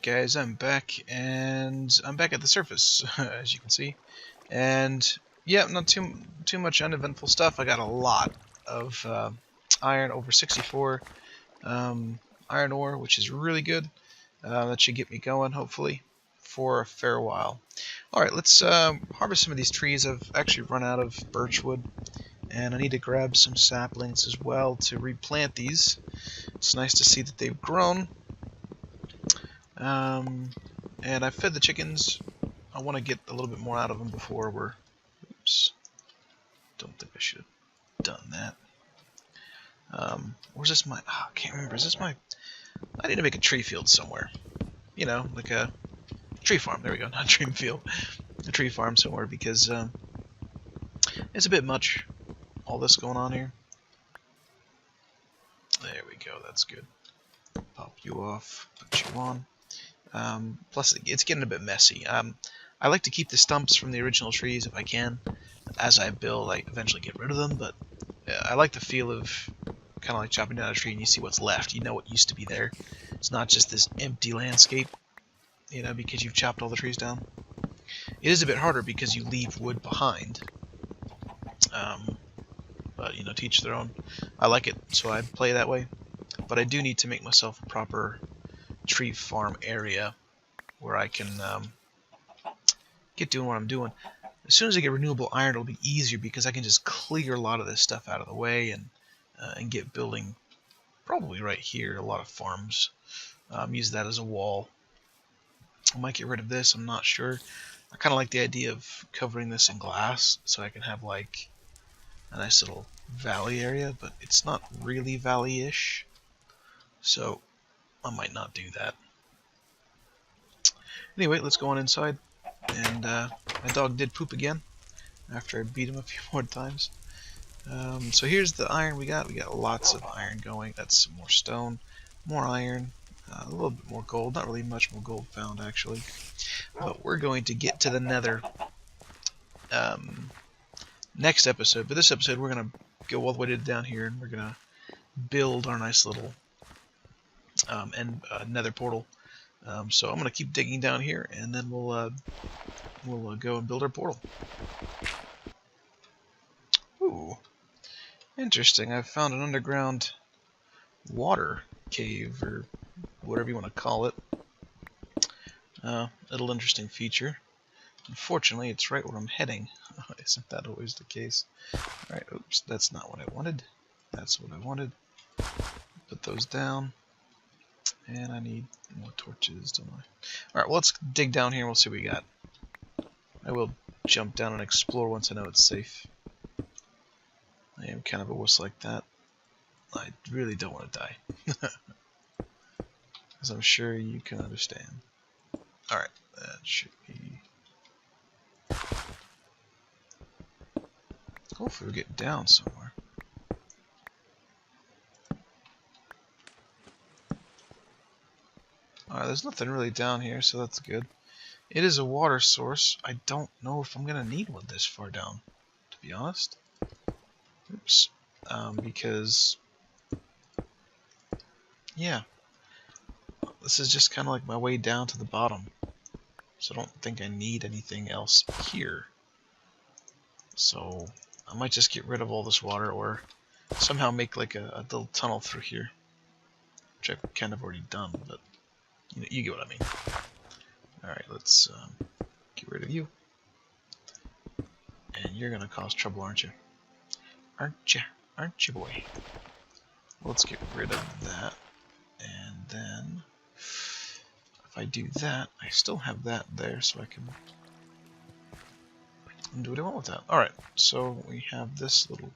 guys, I'm back, and I'm back at the surface, as you can see. And yeah, not too much uneventful stuff. I got a lot of iron, over 64 iron ore, which is really good. That should get me going, hopefully, for a fair while. Alright, let's harvest some of these trees. I've actually run out of birchwood, and I need to grab some saplings as well to replant these. It's nice to see that they've grown. And I fed the chickens. I want to get a little bit more out of them before we're... Oops. Don't think I should have done that. Where's this my... Oh, I can't remember. Is this my... I need to make a tree field somewhere. You know, like a tree farm. There we go. Not a dream field. A tree farm somewhere, because it's a bit much, all this going on here. There we go. That's good. Pop you off. Put you on. Plus, it's getting a bit messy. I like to keep the stumps from the original trees if I can. As I build, I eventually get rid of them, but I like the feel of kind of like chopping down a tree and you see what's left. You know what used to be there. It's not just this empty landscape, you know, because you've chopped all the trees down. It is a bit harder because you leave wood behind. But, you know, to each their own. I like it, so I play that way. But I do need to make myself a proper tree farm area where I can get doing what I'm doing. As soon as I get renewable iron, it'll be easier because I can just clear a lot of this stuff out of the way and get building probably right here. A lot of farms. Use that as a wall. I might get rid of this. I'm not sure. I kind of like the idea of covering this in glass so I can have like a nice little valley area, but it's not really valley-ish. So I might not do that. Anyway, let's go on inside. And my dog did poop again after I beat him a few more times. So here's the iron we got. We got lots of iron going. That's some more stone, more iron, a little bit more gold. Not really much more gold found, actually. But we're going to get to the Nether next episode. But this episode, we're going to go all the way to down here, and we're going to build our nice little Nether Portal. So I'm going to keep digging down here, and then we'll go and build our portal. Ooh, interesting. I've found an underground water cave, or whatever you want to call it. Little interesting feature. Unfortunately, it's right where I'm heading. Isn't that always the case? Alright, oops, that's not what I wanted. That's what I wanted. Put those down. And I need more torches, don't I? Alright, well, let's dig down here and we'll see what we got. I will jump down and explore once I know it's safe. I am kind of a wuss like that. I really don't want to die. As I'm sure you can understand. Alright, that should be... Hopefully we'll get down somewhere. Alright, there's nothing really down here, so that's good. It is a water source. I don't know if I'm going to need one this far down, to be honest. Oops. Because... yeah. This is just kind of like my way down to the bottom. So I don't think I need anything else here. So I might just get rid of all this water or somehow make like a little tunnel through here. Which I've kind of already done, but you get what I mean. Alright, let's get rid of you. And you're going to cause trouble, aren't you? Aren't you? Aren't you, boy? Let's get rid of that. And then... if I do that, I still have that there, so I can do what I want with that. Alright, so we have this little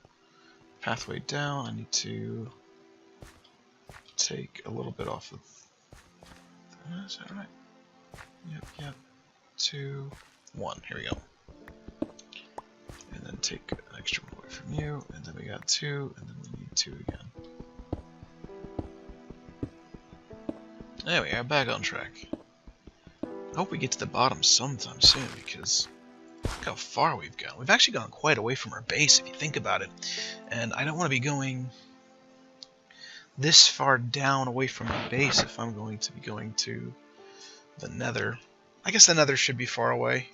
pathway down. I need to take a little bit off of... is that right? Yep. 2, 1. Here we go. And then take an extra one away from you, and then we got 2, and then we need 2 again. There we are, back on track. I hope we get to the bottom sometime soon, because look how far we've gone. We've actually gone quite away from our base, if you think about it. And I don't want to be going this far down away from our base if I'm going to be going to the Nether. I guess the Nether should be far away.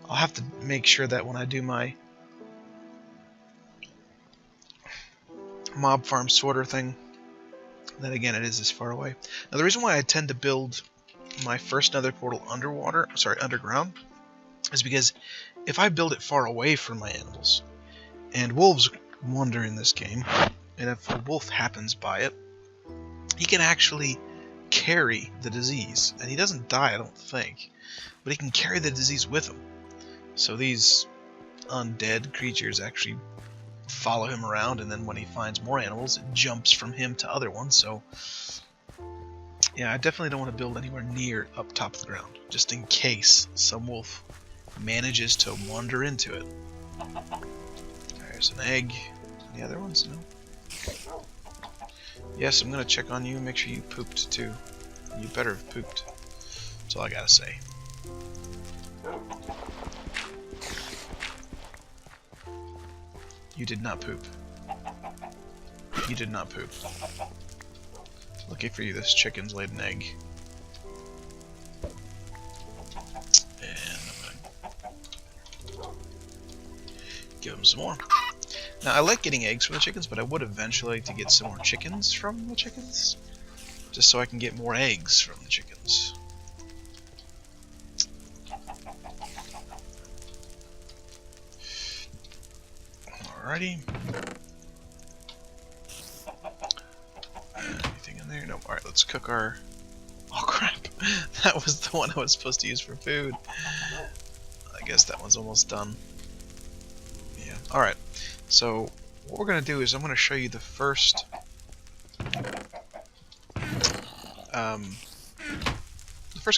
I'll have to make sure that when I do my mob farm sorter thing, that again it is this far away. Now the reason why I tend to build my first Nether portal underground, is because if I build it far away from my animals, and wolves wander in this game, and if a wolf happens by it, he can actually carry the disease, and he doesn't die, I don't think, but he can carry the disease with him. So these undead creatures actually follow him around, and then when he finds more animals, it jumps from him to other ones. So yeah, I definitely don't want to build anywhere near up top of the ground, just in case some wolf manages to wander into it. There's an egg. Any other ones? No? Yes, I'm going to check on you and make sure you pooped too. You better have pooped. That's all I gotta say. You did not poop. You did not poop. Lucky for you, this chicken's laid an egg. And I'm gonna give him some more. Now, I like getting eggs from the chickens, but I would eventually like to get some more chickens from the chickens, just so I can get more eggs from the chickens. Alrighty. Anything in there? Nope. Alright, let's cook our... Oh crap! That was the one I was supposed to use for food. I guess that one's almost done. Yeah. Alright. So, what we're going to do is I'm going to show you the first...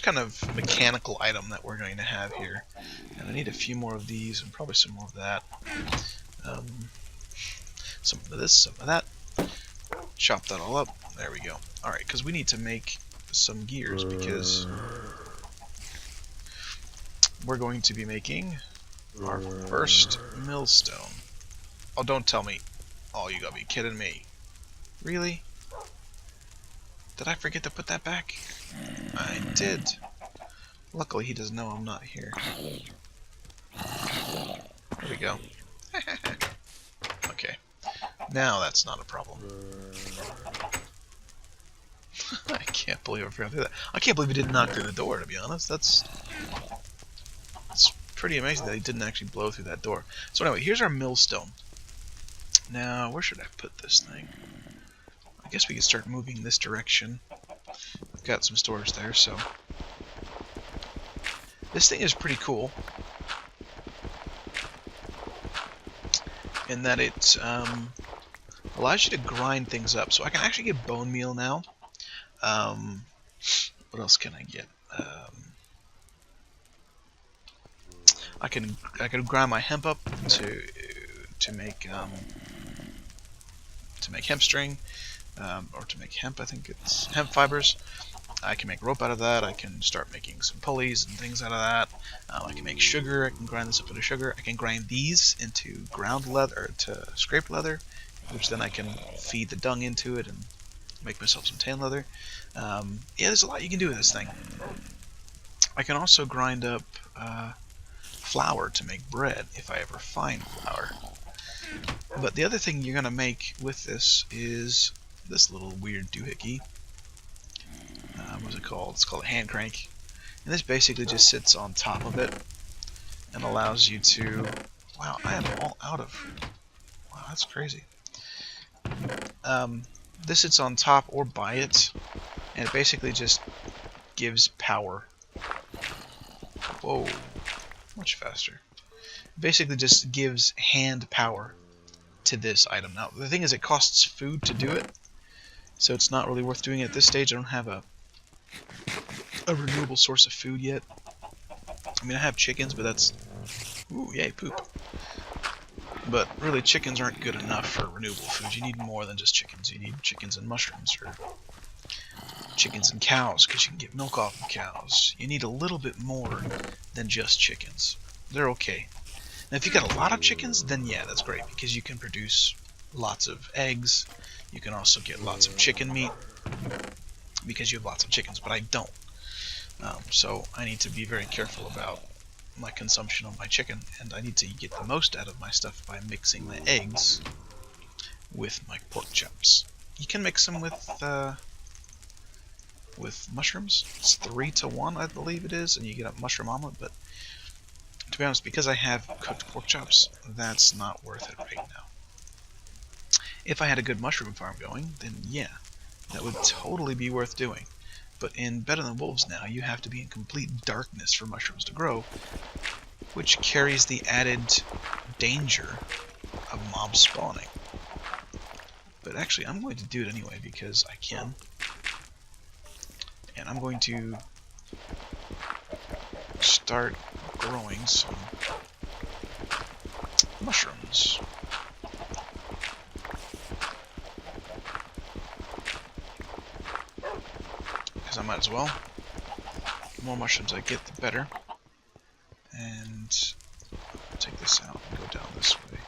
kind of mechanical item that we're going to have here. And I need a few more of these and probably some more of that. Some of this, some of that. Chop that all up. There we go. Alright, because we need to make some gears, because we're going to be making our first millstone. Oh, don't tell me. Oh, you gotta be kidding me. Really? Did I forget to put that back? I did. Luckily, he doesn't know I'm not here. There we go. Okay. Now that's not a problem. I can't believe I forgot to do that. I can't believe he didn't knock through the door, to be honest. That's pretty amazing that he didn't actually blow through that door. So anyway, here's our millstone. Now, where should I put this thing? I guess we can start moving this direction. I've got some storage there, so... This thing is pretty cool, in that it allows you to grind things up. So I can actually get bone meal now. What else can I get? I can grind my hemp up to make hemp string, or to make hemp. I think it's hemp fibers. I can make rope out of that. I can start making some pulleys and things out of that. I can make sugar. I can grind this up into sugar. I can grind these into ground leather, or to scraped leather, which then I can feed the dung into it and make myself some tan leather. Yeah, there's a lot you can do with this thing. I can also grind up flour to make bread if I ever find flour. But the other thing you're going to make with this is this little weird doohickey. What's it called? It's called a hand crank. And this basically just sits on top of it and allows you to... Wow, I am all out of... Wow, that's crazy. This sits on top or by it, and it basically just gives power. Whoa, much faster. Basically just gives hand power to this item. Now, the thing is, it costs food to do it, so it's not really worth doing it at this stage. I don't have a renewable source of food yet. I mean, I have chickens, but that's... Ooh, yay, poop. But really, chickens aren't good enough for renewable food. You need more than just chickens. You need chickens and mushrooms, or chickens and cows, because you can get milk off of cows. You need a little bit more than just chickens. They're okay. Now, if you've got a lot of chickens, then yeah, that's great, because you can produce lots of eggs. You can also get lots of chicken meat, because you have lots of chickens, but I don't. So I need to be very careful about my consumption of my chicken, and I need to get the most out of my stuff by mixing my eggs with my pork chops. You can mix them with mushrooms. It's 3-to-1, I believe it is, and you get a mushroom omelet, but to be honest, because I have cooked pork chops, that's not worth it right now. If I had a good mushroom farm going, then yeah, that would totally be worth doing. But in Better Than Wolves now, you have to be in complete darkness for mushrooms to grow, which carries the added danger of mob spawning. But actually, I'm going to do it anyway because I can. And I'm going to start growing some mushrooms. Because I might as well. The more mushrooms I get, the better. And I'll take this out and go down this way.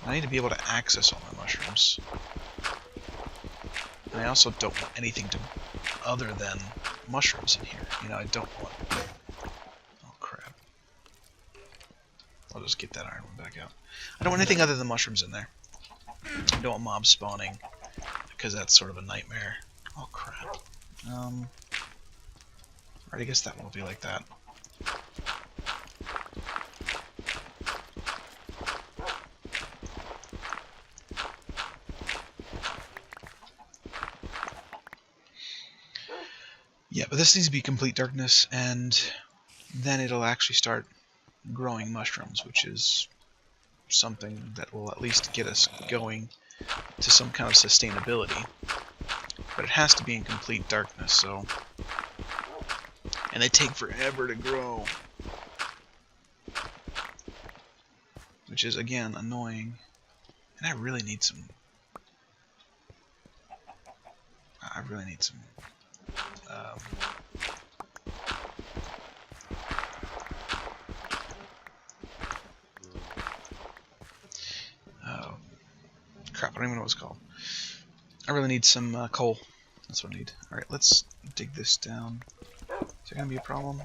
I need to be able to access all my mushrooms. And I also don't want anything other than mushrooms in here. You know, I don't want... Oh, crap. I'll just get that iron one back out. I don't want anything other than mushrooms in there. I don't want mobs spawning, because that's sort of a nightmare. Oh, crap. Alright, I guess that one will be like that. Yeah, but this needs to be complete darkness, and then it'll actually start growing mushrooms, which is something that will at least get us going to some kind of sustainability. But it has to be in complete darkness, so... And they take forever to grow. Which is, again, annoying. And I really need some... oh, crap, I don't even know what it's called. I really need some coal. That's what I need. Alright, let's dig this down. Is there going to be a problem?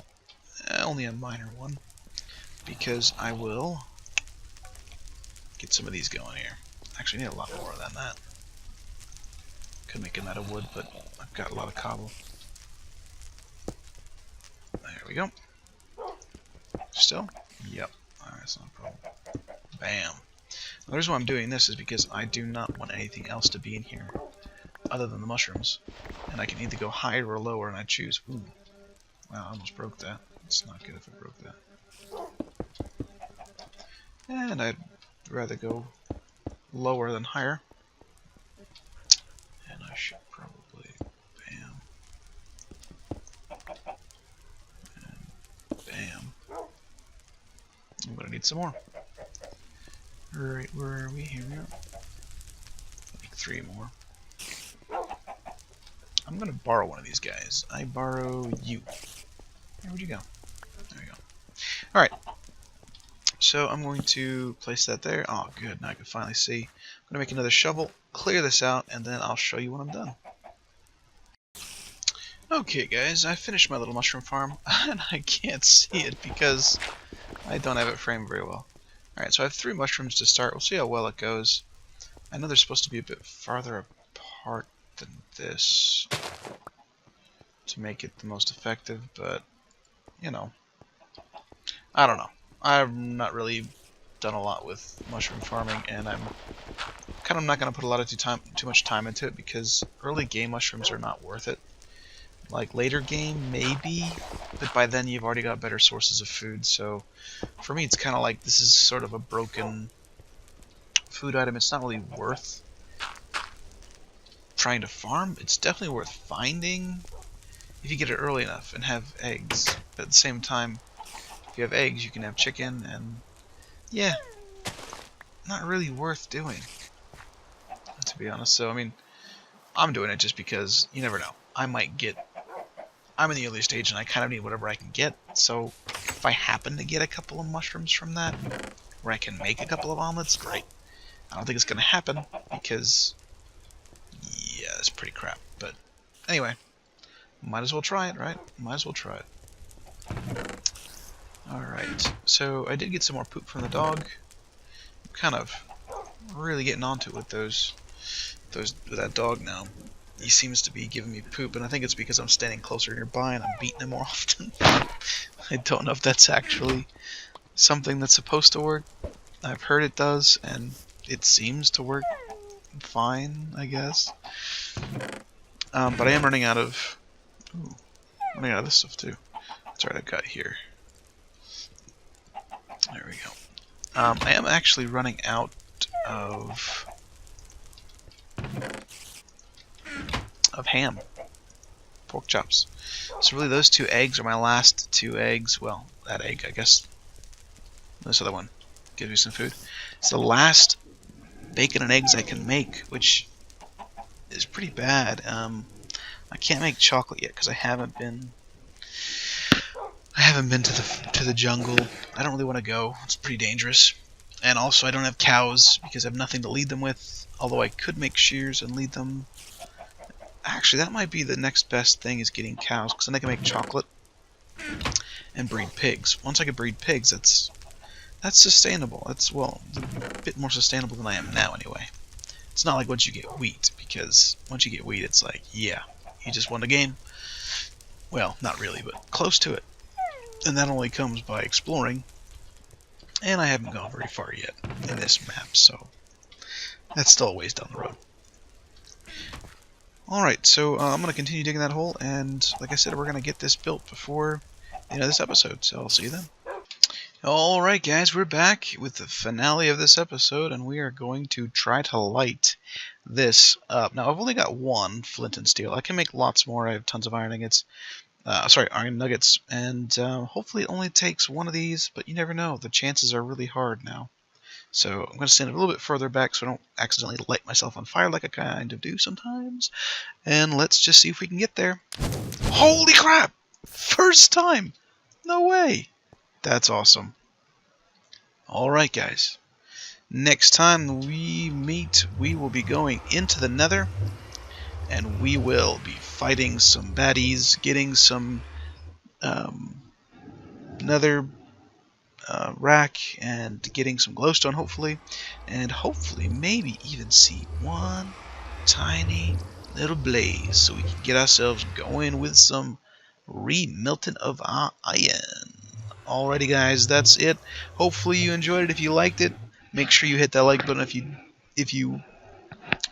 Only a minor one. Because I will get some of these going here. Actually, I need a lot more than that. Could make them out of wood, but I've got a lot of cobble. There we go. Still? Yep. Alright, that's not a problem. Bam. The reason why I'm doing this is because I do not want anything else to be in here other than the mushrooms. And I can either go higher or lower, and I choose. Ooh. Wow, I almost broke that. It's not good if I broke that. And I'd rather go lower than higher. And I should probably... Bam. And bam. I'm gonna need some more. Right, where are we? Here we are. Like 3 more. I'm gonna borrow one of these guys. I borrow you. Where'd you go? There we go. Alright. So I'm going to place that there. Oh, good. Now I can finally see. I'm gonna make another shovel, clear this out, and then I'll show you when I'm done. Okay, guys, I finished my little mushroom farm, and I can't see it because I don't have it framed very well. Alright, so I have 3 mushrooms to start. We'll see how well it goes. I know they're supposed to be a bit farther apart than this to make it the most effective, but, you know, I don't know. I've not really done a lot with mushroom farming, and I'm kind of not going to put a lot of too much time into it because early game mushrooms are not worth it. Like later game, maybe, but by then you've already got better sources of food, so for me it's kind of like this is sort of a broken food item. It's not really worth trying to farm. It's definitely worth finding if you get it early enough and have eggs. But at the same time, if you have eggs, you can have chicken, and yeah, not really worth doing, to be honest. So, I mean, I'm doing it just because you never know. I'm in the early stage and I kind of need whatever I can get, so if I happen to get a couple of mushrooms from that, where I can make a couple of omelets, great. I don't think it's going to happen, because, yeah, it's pretty crap. But, anyway, Might as well try it, right? Might as well try it. Alright, so I did get some more poop from the dog. I'm kind of really getting onto it with with that dog now. He seems to be giving me poop, and I think it's because I'm standing closer nearby and I'm beating him more often. I don't know if that's actually something that's supposed to work. I've heard it does, and it seems to work fine, I guess. But I am running out of... Ooh, running out of this stuff too. That's right, I've got here. There we go. I am actually running out of ham. Pork chops. So really those 2 eggs are my last 2 eggs. Well, that egg, I guess. This other one gives me some food. It's the last bacon and eggs I can make, which is pretty bad. I can't make chocolate yet because I haven't been to the jungle. I don't really want to go. It's pretty dangerous. And also I don't have cows because I have nothing to lead them with. Although I could make shears and lead them. Actually, that might be the next best thing, is getting cows, because then I can make chocolate and breed pigs. Once I can breed pigs, that's sustainable. That's, well, a bit more sustainable than I am now anyway. It's not like once you get wheat, because once you get wheat, it's like, yeah, you just won the game. Well, not really, but close to it. And that only comes by exploring. And I haven't gone very far yet in this map, so that's still a ways down the road. Alright, so I'm going to continue digging that hole, and like I said, we're going to get this built before the end of this episode, so I'll see you then. Alright guys, we're back with the finale of this episode, and we are going to try to light this up. Now, I've only got 1 flint and steel. I can make lots more. I have tons of iron nuggets. Iron nuggets, and hopefully it only takes 1 of these, but you never know. The chances are really hard now. So I'm going to stand a little bit further back so I don't accidentally light myself on fire like I kind of do sometimes. And let's just see if we can get there. Holy crap! First time! No way! That's awesome. Alright guys. Next time we meet, we will be going into the Nether. And we will be fighting some baddies, getting some Nether rack, and getting some glowstone hopefully, and hopefully maybe even see 1 tiny little blaze so we can get ourselves going with some remelting of our iron. Alrighty guys, that's it. Hopefully you enjoyed it. If you liked it, make sure you hit that like button. If you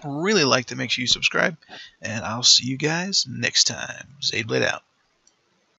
really liked it, make sure you subscribe, and I'll see you guys next time. Zadeblade out.